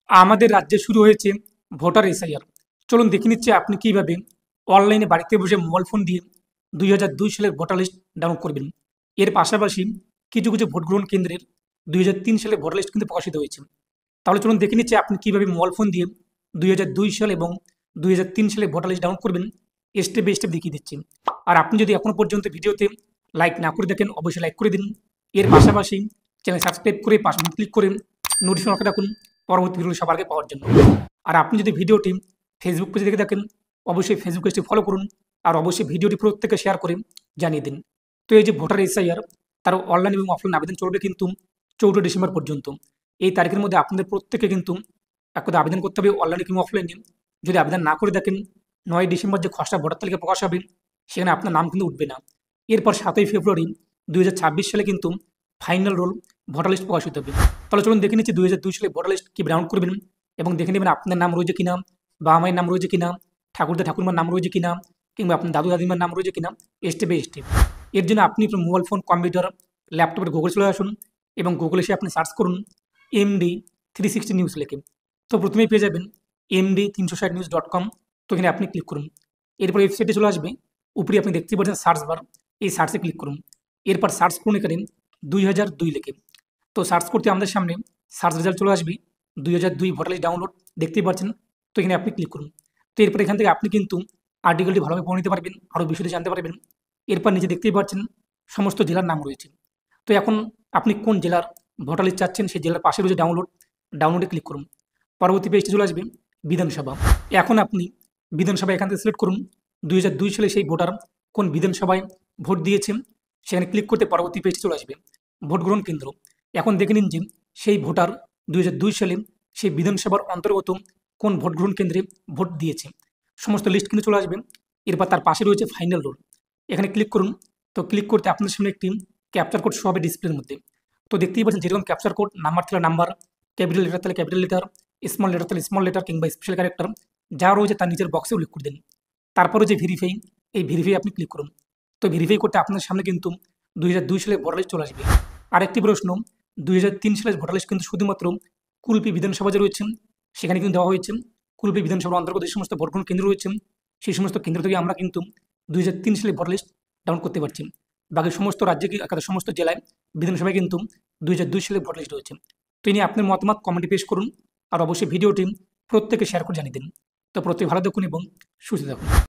আমাদের রাজ্যে শুরু হয়েছে ভোটার এসআইআর। চলুন দেখে নিচ্ছি আপনি কিভাবে অনলাইনে বাড়িতে বসে মোবাইল ফোন দিয়ে 2002 সালের ভোটার লিস্ট ডাউনলোড করবেন। এর পাশাপাশি কিছু কিছু ভোট গ্রহণ কেন্দ্রের 2003 সালের ভোটার লিস্ট কিন্তু প্রকাশিত হয়েছে। তাহলে চলুন দেখে নিচ্ছি আপনি কিভাবে মোবাইল ফোন দিয়ে 2002 সাল এবং 2003 সালের ভোটার লিস্ট ডাউনলোড করবেন। স্টেপ বাই স্টেপ দেখিয়ে দিচ্ছি। আর আপনি যদি এখনো পর্যন্ত ভিডিওতে লাইক না করে দেখেন, অবশ্যই লাইক করে দিন। এর পাশাপাশি চ্যানেল সাবস্ক্রাইব করে পাশে ক্লিক করে নোটিফিকেশন রাখুন পরবর্তী ভিডিও সবার আগে পাওয়ার জন্য। আর আপনি যদি ভিডিওটি ফেসবুক পেজে দেখে থাকেন, অবশ্যই ফেসবুক পেজটি ফলো করুন। আর অবশ্যই ভিডিওটি প্রত্যেকে শেয়ার করে জানিয়ে দিন। তো এই যে ভোটার এসআইআর, তার অনলাইন এবং অফলাইন আবেদন চলবে কিন্তু 14 ডিসেম্বর পর্যন্ত। এই তারিখের মধ্যে আপনাদের প্রত্যেকে কিন্তু একদম আবেদন করতে হবে অনলাইনে কিংবা অফলাইনে। যদি আবেদন না করে দেখেন, 9 ডিসেম্বর যে খসড়া ভোটার তালিকা প্রকাশ হবে, সেখানে আপনার নাম কিন্তু উঠবে না। এরপর 7ই ফেব্রুয়ারি 2026 সালে কিন্তু ফাইনাল রোল ভোটার লিস্ট প্রকাশিত হবে। তাহলে চলুন দেখে নিচ্ছি 2002 সালে ভোটার লিস্ট কী ডাউনলোড করবেন এবং দেখে নেবেন আপনার নাম রয়েছে কিনা, বাবা মায়ের নাম রয়েছে কিনা, ঠাকুরদা ঠাকুরমার নাম রয়েছে কিনা, কিংবা আপনার দাদু দাদিমার নাম রয়েছে কিনা, স্টেপ বাই স্টেপ। এর জন্য আপনি আপনার মোবাইল ফোন, কম্পিউটার, ল্যাপটপের গুগল চলে আসুন এবং গুগলে এসে আপনি সার্চ করুন MD 360 নিউজ লিখে। তো প্রথমেই পেয়ে যাবেন MD360news.com। তো এখানে আপনি ক্লিক করুন। এরপর ওয়েবসাইটে চলে আসবে। উপরে আপনি দেখতে পাচ্ছেন সার্চ বার, এই সার্চে ক্লিক করুন। এরপর সার্চ করুন এখানে 2002 লিখে। তো সার্চ করতে আমাদের সামনে সার্চ রেজাল্ট চলে আসবে 2002 ভোটার লিস্ট ডাউনলোড, দেখতেই পাচ্ছেন। তো এখানে আপনি ক্লিক করুন। তো এরপর এখান থেকে আপনি কিন্তু আর্টিকেলটি ভালোভাবে পড়ে নিতে পারবেন, আরও বিষয়টি জানতে পারবেন। এরপর নিচে দেখতেই পাচ্ছেন সমস্ত জেলার নাম রয়েছে। তো এখন আপনি কোন জেলার ভোটার লিস্ট চাচ্ছেন, সেই জেলার পাশে রয়েছে ডাউনলোডে ক্লিক করুন। পরবর্তী পেজটি চলে আসবে বিধানসভা। এখন আপনি বিধানসভা এখান থেকে সিলেক্ট করুন 2002 সালে সেই ভোটার কোন বিধানসভায় ভোট দিয়েছেন, সেখানে ক্লিক করতে পরবর্তী পেজটি চলে আসবে ভোট গ্রহণ কেন্দ্র। এখন দেখে নিন যে সেই ভোটার 2002 সালে সেই বিধানসভার অন্তর্গত কোন ভোট গ্রহণ কেন্দ্রে ভোট দিয়েছে, সমস্ত লিস্ট কিন্তু চলে আসবে। এরপর তার পাশে রয়েছে ফাইনাল রোল, এখানে ক্লিক করুন। তো ক্লিক করতে আপনার সামনে একটি ক্যাপচার কোড শো হবে ডিসপ্লের মধ্যে। তো দেখতেই পাচ্ছেন যেরকম ক্যাপচার কোড, নাম্বার তাহলে নাম্বার, ক্যাপিটাল লেটার তাহলে ক্যাপিটাল লেটার, স্মল লেটার তাহলে স্মল লেটার কিংবা স্পেশাল ক্যারেক্টার যা রয়েছে তার নিজের বক্সে উল্লেখ করে দিন। তারপরে যে ভেরিফাই, এই ভেরিফাই আপনি ক্লিক করুন। তো ভেরিফাই করতে আপনার সামনে কিন্তু 2002 সালে ভোটার লিস্ট চলে আসবে। আরেকটি প্রশ্ন, 2003 সালের ভোটার লিস্ট কিন্তু শুধুমাত্র কুলপি বিধানসভা যে রয়েছে সেখানে কিন্তু দেওয়া হয়েছে। কুলপি বিধানসভার অন্তর্গত যে সমস্ত ভোট গ্রহণ কেন্দ্র রয়েছে, সেই সমস্ত কেন্দ্র থেকে আমরা কিন্তু 2003 সালে ভোটার লিস্ট ডাউনলোড করতে পারছি। বাকি সমস্ত রাজ্যে সমস্ত জেলায় বিধানসভায় কিন্তু 2002 সালে ভোটার লিস্ট রয়েছে। তো নিয়ে আপনার মতামত কমেন্টে পেশ করুন। আর অবশ্যই ভিডিওটি প্রত্যেকে শেয়ার করে জানিয়ে দিন। তো প্রত্যেকে ভালো থাকুন এবং সুস্থ থাকুন।